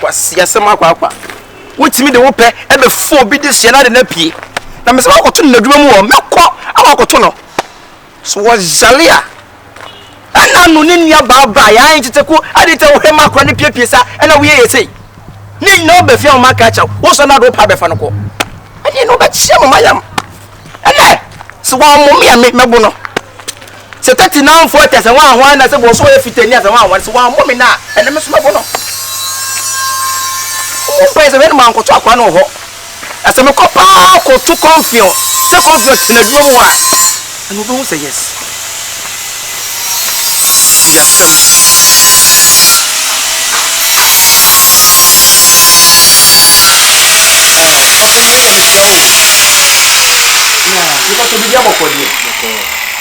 kwasi asem akwa wotimi de wo pe e be fo bi de hye na de na pie na me se wakoto na adwuma mu wo mekọ awakoto no so wo jalia ana no ni nia baba ya ntete ko adite wo hema akwa ne pie sa na wo ye sei ni no be fia o maka cha wo so na do pa be fa no ko ade no be chia mo mayam ele so wa mo me mebu no se 39 40 se wa ho na se bo so ye fitani se wa se wa mo me na ene me so mebu no o pe se be man ko to akwa no ho ase me ko pa ko to confio se confio tena duro mu a eno be hu say yes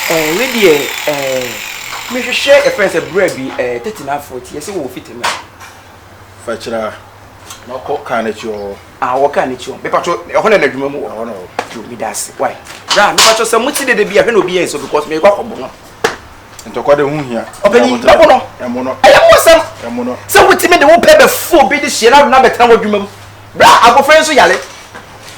we dey me share a friend say bread be 39 40 yes we fit me fachira no ko kanacho wo kanacho me pacho e ho na adwuma mu wo no me das why na me pacho say muti de bia hwe no bia so because me kwa kobo no ntokwa de hu hia obani labo no emono ayamosam emono say muti me de wo pe be fo bi de hie na betena wo adwuma mu bra agofren so yale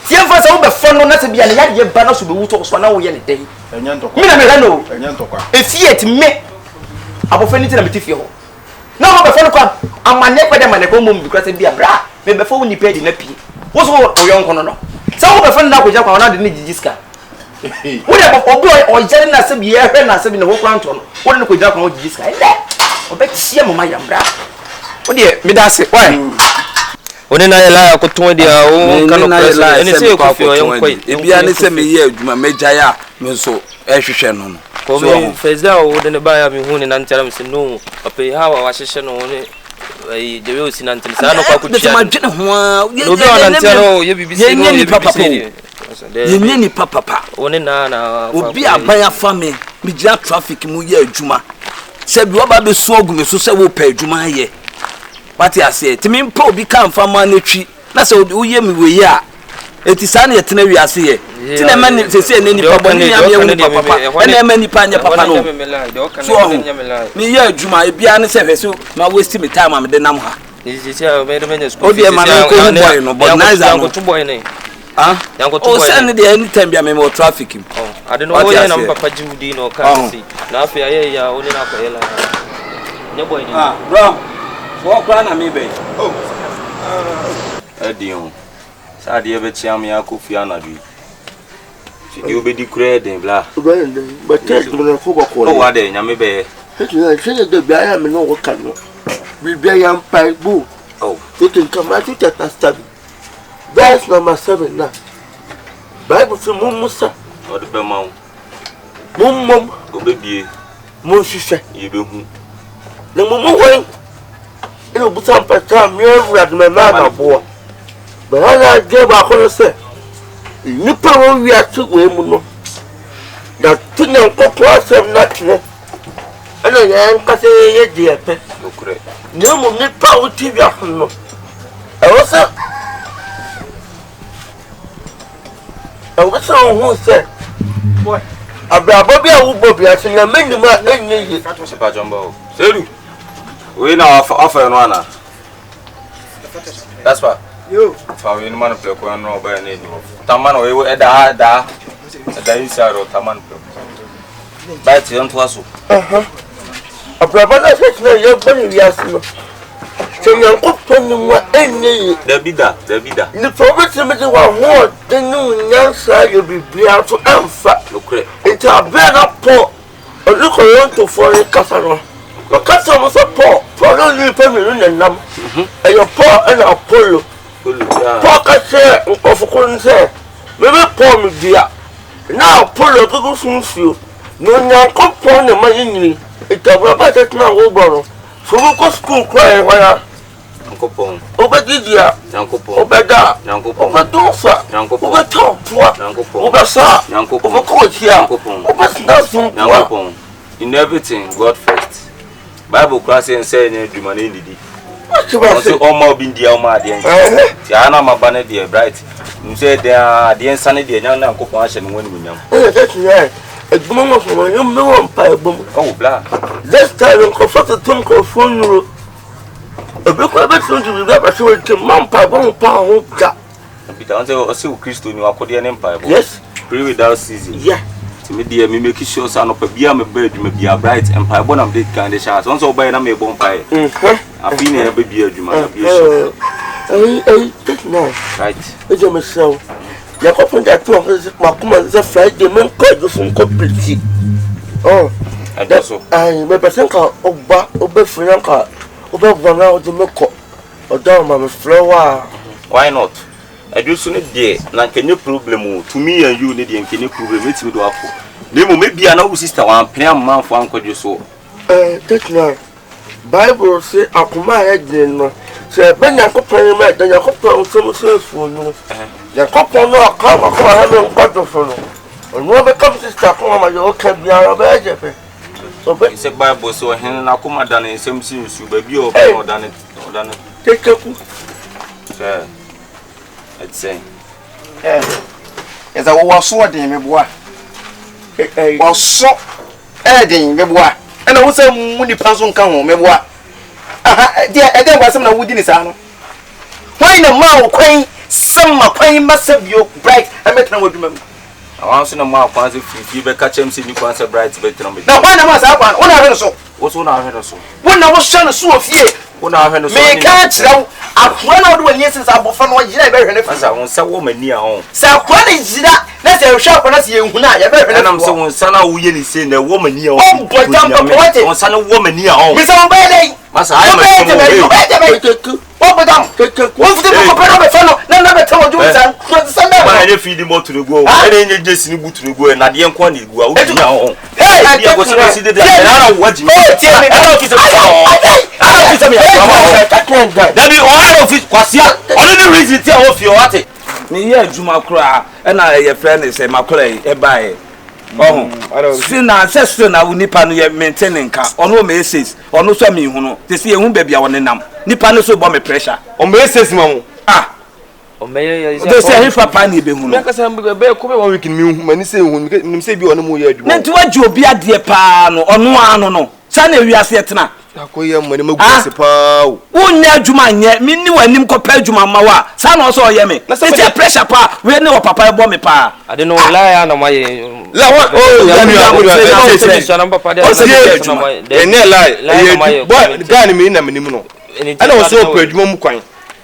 tie mfa say wo be fo no na se bia ne yade ba na so be wuto so na wo ye ne dai enya ntokwa me na me ha no enya ntokwa efiet me agofren ti na metifie ho na wo be fo no kwa amane kwede mane ko mum bi kwa se bia bra me be fo wo ni pedi na pi wo so wo yonko no no say wo be fo na ko ja kwa na de ne jijiska wo de obi o jere na se bia hwe na se bi na wo kwanto no wo de ko ja kwa wo jijiska ele obetia mo mayam bra wo de me da se why Oni na yela akoton dia o kanu press eni se ko fi o yenkoi ebia ne se me ye adwuma meja ya me so ehwehwe no no ko me fezda o de ne ba ya me hu ni na ntara me se no ope hawa wa hyehye no ne ai jewe o sina ntini sa no kwa kutia ma dwene ho a no bi ona ntara o ye bibisi no ye bibisi ye ni papa oni na obi aban afa me gira traffic mu ye adwuma se bi oba be so ogume so se wo pa adwuma ye Wati ase timi mpa obi kan fama netwi na se uye mi we ya eti sa na yetena wi ase ye ti na ma se se ne nipa boni ya me wu papa na ma nipa nya papa no so mi ye adwuma e bia ne se feso ma waste me time am de nam ha odi e ma ko boy no but nice am ko boy ne yanko to boy o se ne de anytime bia me mo traffic ade no wo ye na papa jimudi no kan si na afia ye ya oni na ko yela nya boy ni bro so kwa na me be Edion sa de be chiam ya Kofi Anadu ti di obedi kure den bla but test no ko ko o wa de nya me be se de bia ya me no wo kan no bibia ya mpai bu you can come out to test verse number 7 now Bible say musa o de be ma mum obebie mo hwehwe ye be hu na mumu wen ino buta mpata mi owura de mama na bo ba na je ba ko se nipa wo wi atu we mu no da tunya nkoko asem na tene ana ya nkase ye die pe okure ne mu nipa wo ti bi ahun no e wo se hu se boy abrabo bi awu bo bi ase na menima enye ye ka to se pa jombo seru we na offer no ana that's why yo fa we no man play ko no ba na ni tamana we da inside o tamana ba ti on to aso abrabo na se na ye bani wi ase no se yan ko tonu wa enye da bida ni probably me wa ho denu nyansa yo bibia to amfa okure into abena po o look on to for kasaro the customer support for no new family in nam and your poor and Apollo pocket share of concern maybe poor me dear now Apollo go soon feel no nyan compon the money it about that now over so we go school cry where Yankopon obedidia Yankopon obeda Yankopon obedofa Yankopon obetopwa Yankopon obesa Yankopon obekochia Yankopon obesnasun Yankopon in everything God first Bible class and say na dwuma na ndidi so all ma obi ndia o ma ade ti ana ma ba na dey bright you say there the insane dey nya na Yankopon ahye no wani munyam that's right edwuma mo so yo me won pa ebom oh bla this time ko fata tun ko fonu Because I told you that I saw the man pound. Peter, I say Christo ni wakodi ya empire. Yes. Pray without ceasing. Yeah. To me dear, me make sure son of a beer me bed me be a bright empire. Bon am dey kind of chance. Once oba na me bonfire. I been here baby adwuma be sure. Take now. Right. Eje me sell. Ya ko fun that to ma kuma za Friday men ko do fun complete. Oh. I do so. Ai me person ka oba friend ka oba vana o de me ko. Oda ma me flower. Why not? I do so there. Na kenye problem to me and you need kenye problem. Let me do apo. Nemo maybe an sister one plan man for uncle you so. Take now. Bible say akuma head no. Say ben yakopon me dan yakopon so for no. Yakopon no akama ko ha me nkwato for no. Ono be come sister ko ma yo ka biara be jefe. So be say Bible so hen na akuma dan ensem si nsu ba bi o be odan. Take ku. Sir. It's saying. Is a was so de me boa. Was so edin me boa. And I was a muni person kan me boa. Aha, dia e dey wasem na wudi ni sa no. Why na ma okwan some kwan massive yo bright I met na waduma. I want to know more kwan se fi be catch him see ni kwan se bright be tell me. Na why na ma sa kwan? Una hwe no so. What's one I heard so? Wona wo hwe no so ofie. Una heard so. Me ka kire akwa na wo do wani since abofo no yira e be hwe ne fa. Asa won sa wo mani a ho. Sa kwa na yira na se hwe akwa na se yehu na ye be hwe ne. Na am se won sa na wo ye ni se na wo mani a ho. Oh boy jam papa wate. Won sa na wo mani a ho. Me sa wo be dey. Masa ai ma so mo. Oh madam. Won futi ko pera be fa no na be tawo ju sa. Sa me. Ma na feed mo to the go. E dey nye jesi ni butu ni go na de enko na egu a wo ni a ho. Hey, dia go se si de na na wo ji. Oh, tie me. I don't fit me. Dabi o ara office kwasia. Ono the reason ti a wo fi o ate. Me ye adwuma kura na ye friend say makura e bae. Si na ancestor na nipa no ye maintain nka. Ono me says, ono so me hu no. Te se ye hu ba bia won nam. Nipa no so bo me pressure. O me says mamu. Ah. O me ye They say he papa ni be hu no. Me ka say be ko be 1 week ni hu mani say hu ni say bi ono mo ye adwuma. Na nti waji obi ade pa no ono ano no. Sa na wiase etena. Akoye mani maguase pa o. Wonya adwuma nye me ni wanim ko pa adwuma ma wa. Sa na so ye me. Nti pressure pa we ne wo papa e bo me pa. Ade no lie ya na maye. La what oh ene lie. Boy guy ni me na me nimu no. Ana wo so pa adwuma mu kwan.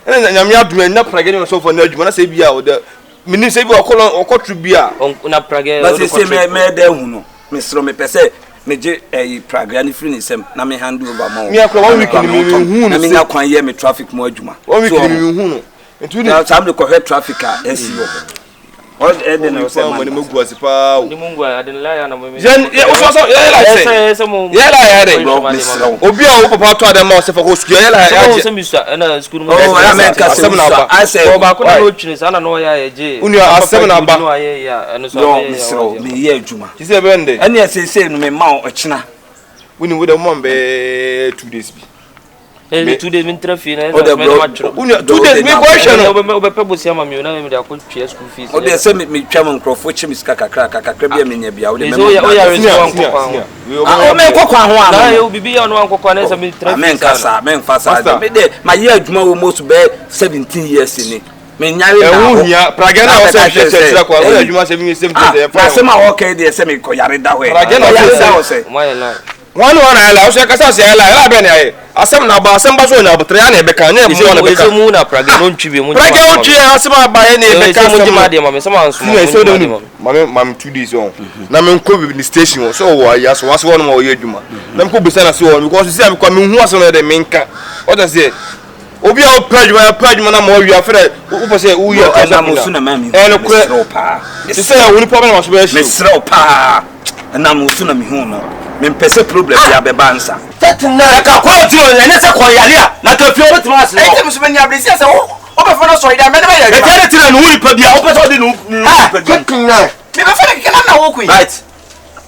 Ana nyame adwuma na prage ni so for na adwuma na say bia o da me ni say bi okotru bia. Na prage. But say me da hu no. Me sro me pese me je praga ni free ni sem na me hand over ma. Me akwa 1 week ni me hu no. Me nya kwan ye me traffic mo adwuma. 1 week ni me hu no. Ntu ni sam le ko he traffic a esi wo. All end na say mani maguase pa o. Ni mungu ade lie ya na me. Jen so ye like say. Ye lie ya dey. Obi a wo papa to adam ma se fa ko school ye lie ya. So me na school mo. Oh ya me ka se na I say o ba ko na otwini sa na no ya je. Unu asem na ba. No aye ya eno so me ye adwuma. Ki se be nde. Ene say no me ma o china. Uni wo de mo be 2 days bi. 2 days min trafi na. Uni 2 days me question no. Be pebo sia ma mi na me da ko twa school fees. O de say me twam nkrofo chimi ska kakra bia me nya bia o de me. O ya response kwa. O me kokwa ho a. Na yo bibi ya no ankokwa na say me trafi. Amen kasa men fasa. Me de ma ye adwuma wo most be 17 years ni. Me nyare na. Ehu hia praga na wo say hwehwe kwa wo adwuma 7 years e fa. Say ma okay de say me ko yare da we. Praga na wo say. My lie. One I say kasa say lie be na ye. Asem na ba asem ba so na botre ya na e beka na e mo na beka. Ise mu na praga no ntwi be mu. Praga wo twi asem ba ye na e beka so mu de ma me sama anso. Ni so do ni. Mama 2 days on. Na me nko bi ni station so wo ya so wase wo no ma wo ye adwuma. Na me ko bisa na so wo because see am kwa me hu asem na de me nka. What does it? Obi a page na mo wi afere wo po say wo ye na mo su na ma mi. No kure. Ti say wo ni problem ma so be shi. Me sro pa. Na mo su na mi hu no. Me pese problem ya be bansa. Tetina ka ko ti o ene se ko yale a na ka fi o ti ma se. E ti musu be ni abresi ase wo be fa no so ida me de ba ya. E tele ti na no wi pa bia o pe so de no pa bia. Tetina me be fa ke na wo ku yi. Right.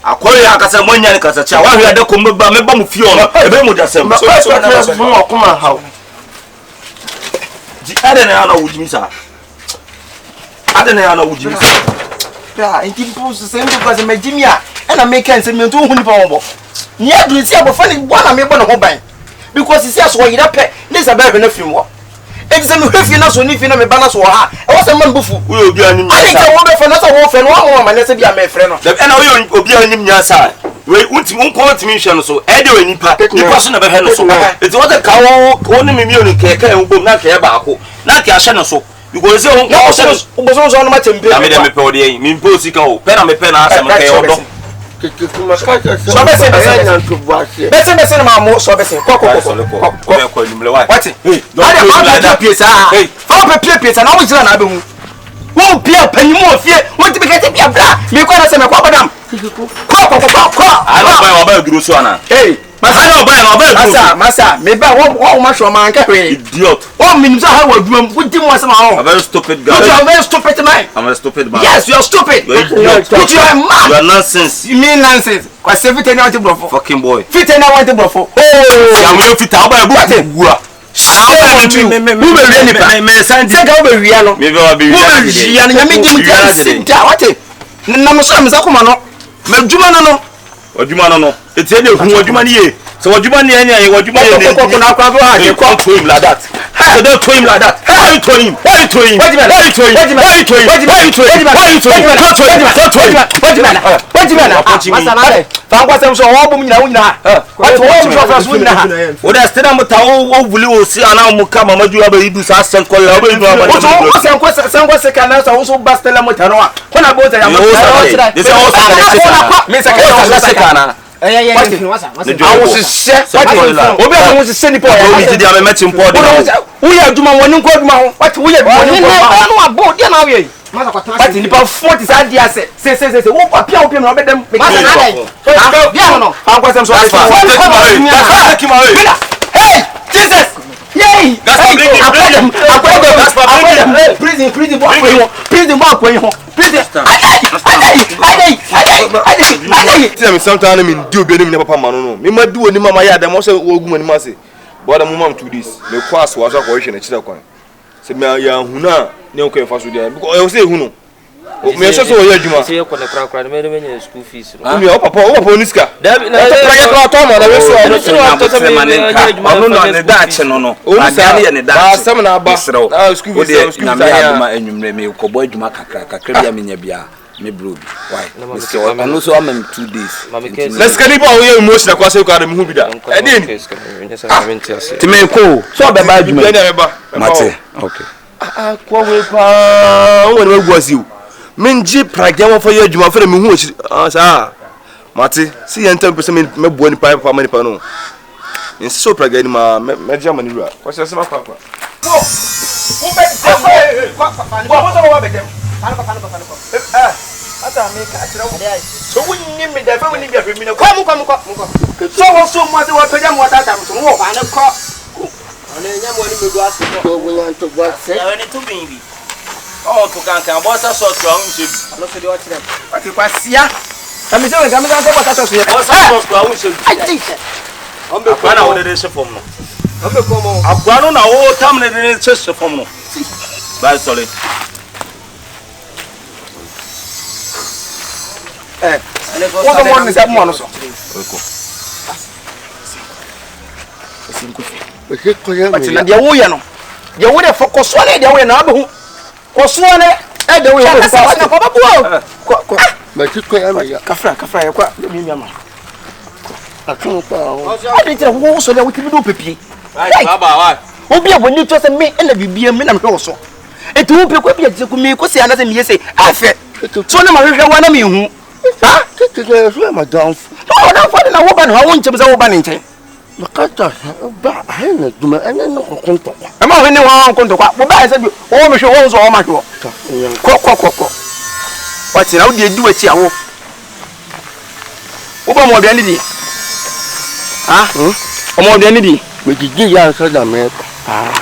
Akori akasa mo nya ni kasa cha wa hwe de ko me ba mu fi o no e be mu da sem. So na mo kuma how. Di ade na na wo jimi sa. Ade na na wo jimi sa. Ya inti post se ndo kwa se majimia na make sense me to hu ni pa won bo. Ni aduru si abofo ni bo na me bo na ho ban. Because si aso yira pe this about when film wo it's a me hwe na so ni fi na me ba na so ha e wo se man bufu we obi anim I think wo be fe na so wo fe no wo ma na se bia me frɛ no e na we obi anim nyasa we untim untimi hwe no so e de we nipa so na be hwe no so it what the kawo woni me mienu keke en bom na ke ba ko na ke ahye no so because say won ko so no ma tempe na me de me pe ode yin me mpo sika o pe na me pe na asem ke odo so be se na ma mo so be se ko enyumle wa what hey don't pay sa hey fa pay sa na wo jira na be hu wo pia panyimu ofie wo ti be kete bia bra me ko na se me ko badam ko I ba duro so ana hey masa me ba wo ma sho man ka hwe idiot wo minim sa ha wa duam wo di mo asema ho a very stupid guy you are very stupid man I'm a stupid man yes you are stupid you are mad you are nonsense you mean nonsense kwa se fit na want brofo fucking boy fit na want brofo oh am you fit aba bu wura who be really pa me send say ga be wia no me be wa be wia no nyame di mi ta wate na mo so am sa kuma no madwuma no no etie de hu wadwuma ni ye so wadwuma ni anya ye wadwuma ye ne ko na kwa ha je ko to him like that so don't throw him like that why you throw him fa kwa sem so wo bom nyina wo nyina what wo so fra so nyina ha o da stena mota wo vuli o si ana mu ka mama ju aba idu sa sen ko la aba idu aba o so sen ko se kana so wo so bastela mota no a ko na bo ta ya mo this all me se ka se kana I was share what obi a won se ni po ya ti dia me meti mpo de wo ya aduma woni nko aduma ho what wo ya woni no abo dia na we what ni pa 40 sa dia se wo pa pia wo pia no be dem be dia no fa kwa sem so hey Jesus yay prison sometimes me do be me papa man no me ma do oni mama ya dem o se ogu mani ma se but am mom 2 days me kwass wa so ko hwe na kira kwan se me ya huna ne o ko fa so dia because o se hu no me so o ya adwuma se ko na kra me me school fees no me o papa oniska na ko to ma na we no no ne da che no ada ne ne da ba sam na ba school fees na me aduma enwumre me ko bo adwuma kakra bia me nya bia me bro why so no so am 2 days let's get about we emotion kwa se ko adam hu bi da e dey ti me ko so be ba adwuma mate okay kwa we pa won we guasi o menji pragia won fa ye adwuma fa me hu ochi sa mate si yentam pese me bo ni pa mani pa no nsi so pragia ni ma me jama ni rua kwa se ma kwa wo be kwa wo so wa be dem ata me ka tira wo so wonni me da fa wonni bia fe mi na kwa mu so wo so mo ase wo pega mo data so wo fa ne ko ana nya mo ni me do ase ko wo want to go say ya ni to bin oh to kan bo sa so so ahun se no se de o tira ati kwa sia ka mi se we ka mi se ko ta so ye bo sa so ahun se ai ombe ko na wo de se fom no ombe ko mo agwa no na wo tam ne de se fom no ba sorry wo mo ni se mo no so ati na dia wo ye no dia wo de focus one dia wo ye na abehu koso ne e de wo ye ko ba ti ko ya ya kafra ye kwa mi mi ama atun pa o ade tira wo so de wo ti bi do pepie ai baba wa obi a boni to se me na bibia me na me wo so etu wo pe ko bia je ku me ko se ana se me yese afe so na ma hwehwe wa na me hu ha tete so ma down no na fa na wo ba na wo nchim se wo ba ne nchen makata ba hena duma ene no konto e ma hwe ne wo konto kwa wo ba se bi wo me hwe wo so wo ma hwe ko wati na wo de di wachi awo wo ba mo bia ni di ha o mo bia ni di me gigi ya so da me ah